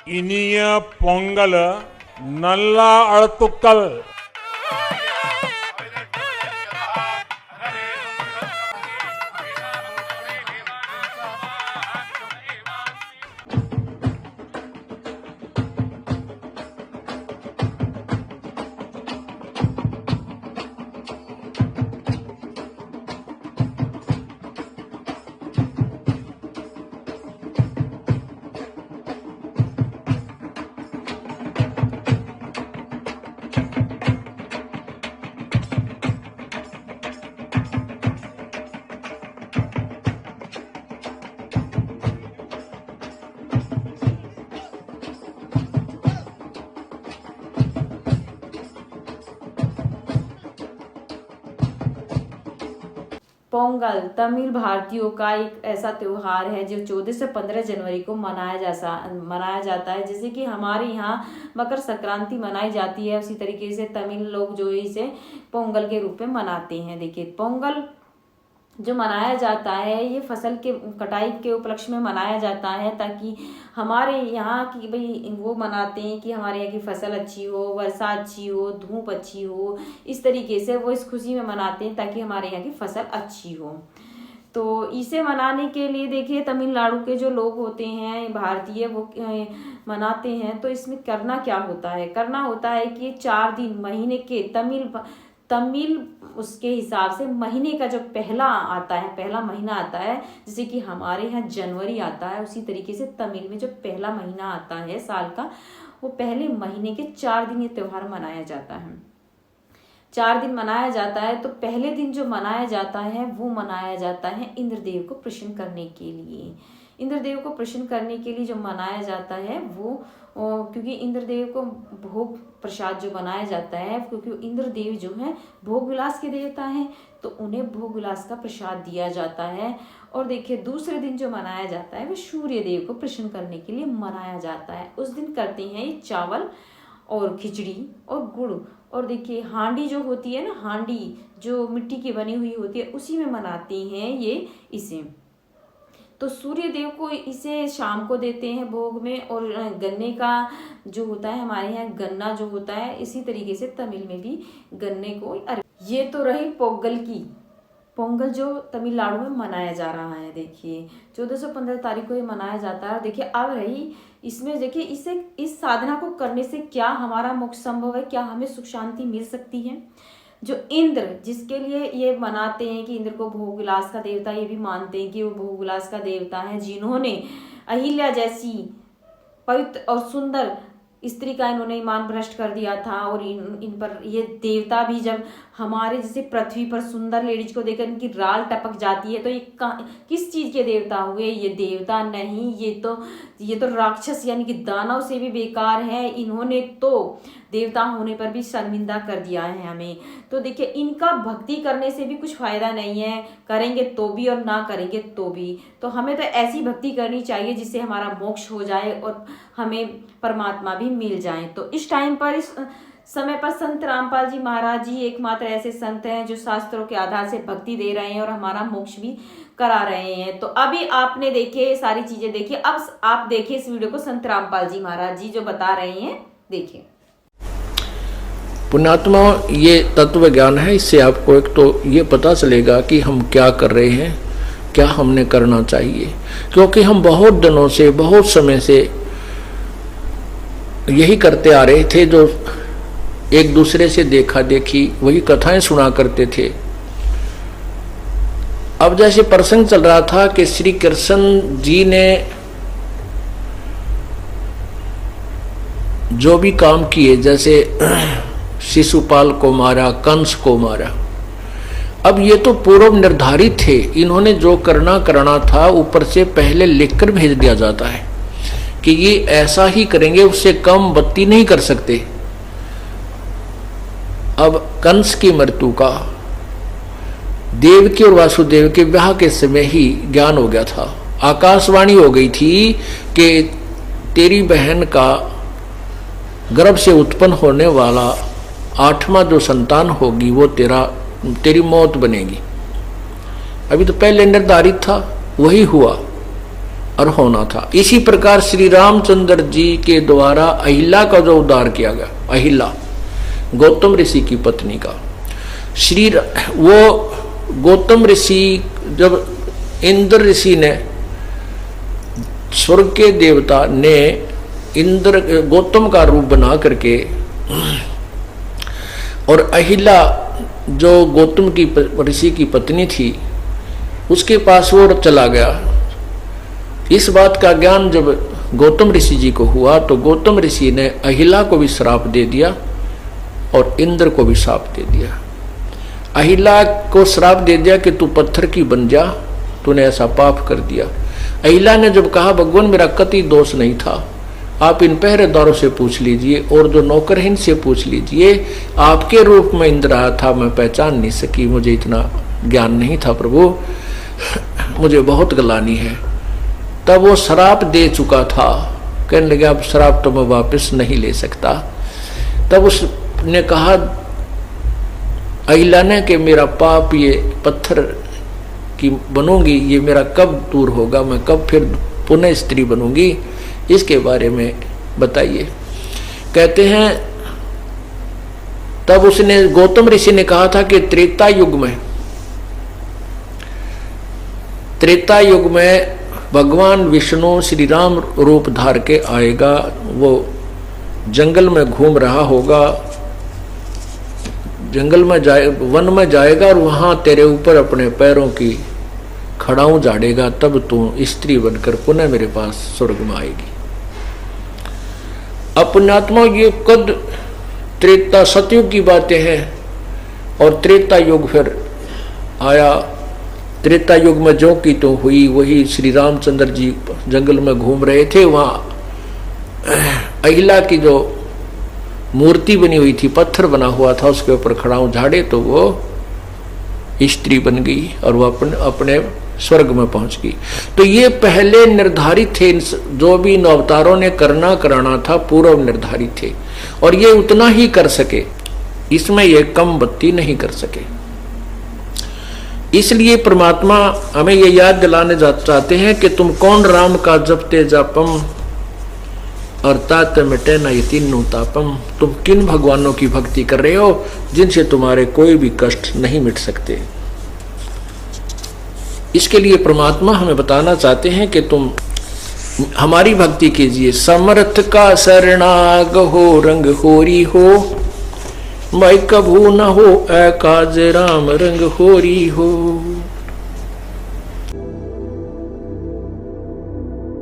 இனிய பொங்கல் நல்லா அழுத்துக்கள். पोंगल तमिल भारतीयों का एक ऐसा त्योहार है जो 14 से 15 जनवरी को मनाया जाता है। जैसे कि हमारे यहाँ मकर संक्रांति मनाई जाती है, उसी तरीके से तमिल लोग जो है इसे पोंगल के रूप में मनाते हैं। देखिए, पोंगल जो मनाया जाता है ये फसल के कटाई के उपलक्ष्य में मनाया जाता है, ताकि हमारे यहाँ की भाई वो मनाते हैं कि हमारे यहाँ की फसल अच्छी हो, वर्षा अच्छी हो, धूप अच्छी हो। इस तरीके से वो इस खुशी में मनाते हैं ताकि हमारे यहाँ की फसल अच्छी हो। तो इसे मनाने के लिए देखिए, तमिलनाडु के जो लोग होते हैं भारतीय वो मनाते हैं। तो इसमें करना क्या होता है, करना होता है कि 4 दिन महीने के तमिल उसके हिसाब से महीने का जो पहला महीना आता है, जैसे कि हमारे यहाँ जनवरी आता है, उसी तरीके से तमिल में जो पहला महीना आता है साल का, वो पहले महीने के 4 दिन ये त्योहार मनाया जाता है। 4 दिन मनाया जाता है। तो पहले दिन जो मनाया जाता है वो मनाया जाता है इंद्रदेव को प्रसन्न करने के लिए। इंद्रदेव को प्रसन्न करने के लिए जो मनाया जाता है वो क्योंकि इंद्रदेव को भोग प्रसाद जो बनाया जाता है, क्योंकि इंद्रदेव जो है भोग विलास के देवता हैं, तो उन्हें भोग विलास का प्रसाद दिया जाता है। और देखिए, दूसरे दिन जो मनाया जाता है वो सूर्य देव को प्रसन्न करने के लिए मनाया जाता है। उस दिन करते हैं ये चावल और खिचड़ी और गुड़। और देखिए, हांडी जो होती है ना, हांडी जो मिट्टी की बनी हुई होती है, उसी में मनाते हैं ये इसे। तो सूर्य देव को इसे शाम को देते हैं भोग में। और गन्ने का जो होता है, हमारे यहाँ गन्ना जो होता है, इसी तरीके से तमिल में भी गन्ने को ये तो रही पोंगल जो तमिलनाडु में मनाया जा रहा है। देखिए, 14 से 15 तारीख को ये मनाया जाता है। देखिए, अब रही इसमें, देखिए इस साधना को करने से क्या हमारा मोक्ष संभव है, क्या हमें सुख शांति मिल सकती है। जो इंद्र जिसके लिए ये मनाते हैं कि इंद्र को भोग विलास का देवता, ये भी मानते हैं कि वो भोग विलास का देवता है, जिन्होंने अहिल्या जैसी पवित्र और सुंदर स्त्री का इन्होंने ईमान भ्रष्ट कर दिया था। और इन पर ये देवता भी जब हमारे जैसे पृथ्वी पर सुंदर लेडीज को देखकर इनकी राल टपक जाती है, तो ये किस चीज के देवता हुए? ये देवता नहीं, ये तो राक्षस यानी कि दानव से भी बेकार है। इन्होंने तो देवता होने पर भी शर्मिंदा कर दिया है हमें। तो देखिए, इनका भक्ति करने से भी कुछ फायदा नहीं है, करेंगे तो भी और ना करेंगे तो भी। तो हमें तो ऐसी भक्ति करनी चाहिए जिससे हमारा मोक्ष हो जाए और हमें परमात्मा भी मिल जाए। तो इस टाइम पर, इस समय पर संत रामपाल जी महाराज जी एकमात्र ऐसे संत हैं जो शास्त्रों के आधार से भक्ति दे रहे हैं और हमारा मोक्ष भी करा रहे हैं। तो अभी आपने देखे सारी चीजें देखी, अब आप देखिए इस वीडियो को संत रामपाल जी महाराज जी जो बता रहे हैं, देखिए। पुण्यात्मा, ये तत्व ज्ञान है। इससे आपको एक तो ये पता चलेगा कि हम क्या कर रहे हैं, क्या हमने करना चाहिए। क्योंकि हम बहुत दिनों से, बहुत समय से यही करते आ रहे थे, जो एक दूसरे से देखा देखी वही कथाएं सुना करते थे। अब जैसे प्रसंग चल रहा था कि श्री कृष्ण जी ने जो भी काम किए, जैसे शिशुपाल को मारा, कंस को मारा, अब ये तो पूर्व निर्धारित थे। इन्होंने जो करना था ऊपर से पहले लिखकर भेज दिया जाता है कि ये ऐसा ही करेंगे, उससे कम बत्ती नहीं कर सकते। अब कंस की मृत्यु का देवकी और वासुदेव के विवाह के समय ही ज्ञान हो गया था। आकाशवाणी हो गई थी कि तेरी बहन का गर्भ से उत्पन्न होने वाला 8वां जो संतान होगी वो तेरी मौत बनेगी। अभी तो पहले निर्धारित था, वही हुआ। और होना था। इसी प्रकार श्री रामचंद्र जी के द्वारा अहिला का जो उद्धार किया गया, अहिला गौतम ऋषि की पत्नी का, वो गौतम ऋषि, जब इंद्र ऋषि ने, स्वर्ग के देवता ने इंद्र गौतम का रूप बना करके, और अहिला जो गौतम की ऋषि की पत्नी थी उसके पास वो चला गया। इस बात का ज्ञान जब गौतम ऋषि जी को हुआ तो गौतम ऋषि ने अहिला को भी श्राप दे दिया और इंद्र को भी श्राप दे दिया। अहिला को श्राप दे दिया कि तू पत्थर की बन जा, तूने ऐसा पाप कर दिया। अहिला ने जब कहा भगवान मेरा कति दोष नहीं था, आप इन पहरेदारों से पूछ लीजिए और जो नौकरहीन से पूछ लीजिए, आपके रूप में इंद्र आया था, मैं पहचान नहीं सकी, मुझे इतना ज्ञान नहीं था प्रभु, मुझे बहुत गलानी है। तब वो श्राप दे चुका था, कहने लगा अब श्राप तो मैं वापस नहीं ले सकता। तब उसने कहा अहिला ने कि मेरा पाप ये पत्थर की बनूंगी, ये मेरा कब दूर होगा, मैं कब फिर पुनः स्त्री बनूंगी, इसके बारे में बताइए। कहते हैं तब उसने, गौतम ऋषि ने कहा था कि त्रेता युग में भगवान विष्णु श्री राम रूप धार के आएगा, वो जंगल में घूम रहा होगा, जंगल में वन में जाएगा और वहां तेरे ऊपर अपने पैरों की खड़ाऊं झाड़ेगा, तब तू स्त्री बनकर पुनः मेरे पास स्वर्ग में आएगी। अपनात्मा ये कद त्रेता सतयुग की बातें हैं और त्रेता युग फिर आया। त्रेता युग में जो की तो हुई वही, श्री रामचंद्र जी जंगल में घूम रहे थे, वहां अहिला की जो मूर्ति बनी हुई थी, पत्थर बना हुआ था, उसके ऊपर खड़ाऊं झाड़े तो वो स्त्री बन गई और वो अपने स्वर्ग में पहुंच गई। तो ये पहले निर्धारित थे, जो भी इन अवतारों ने करना कराना था पूर्व निर्धारित थे और ये उतना ही कर सके, इसमें ये कम बत्ती नहीं कर सके। इसलिए परमात्मा हमें ये याद दिलाने चाहते हैं कि तुम कौन राम का जपते जापम और तात मिटे न ये तीनों तापम, तुम किन भगवानों की भक्ति कर रहे हो जिनसे तुम्हारे कोई भी कष्ट नहीं मिट सकते। इसके लिए परमात्मा हमें बताना चाहते हैं कि तुम हमारी भक्ति कीजिए। समर्थ का शरणाग हो, रंग होरी हो, भाई कभू न हो ए काज राम रंग होरी हो।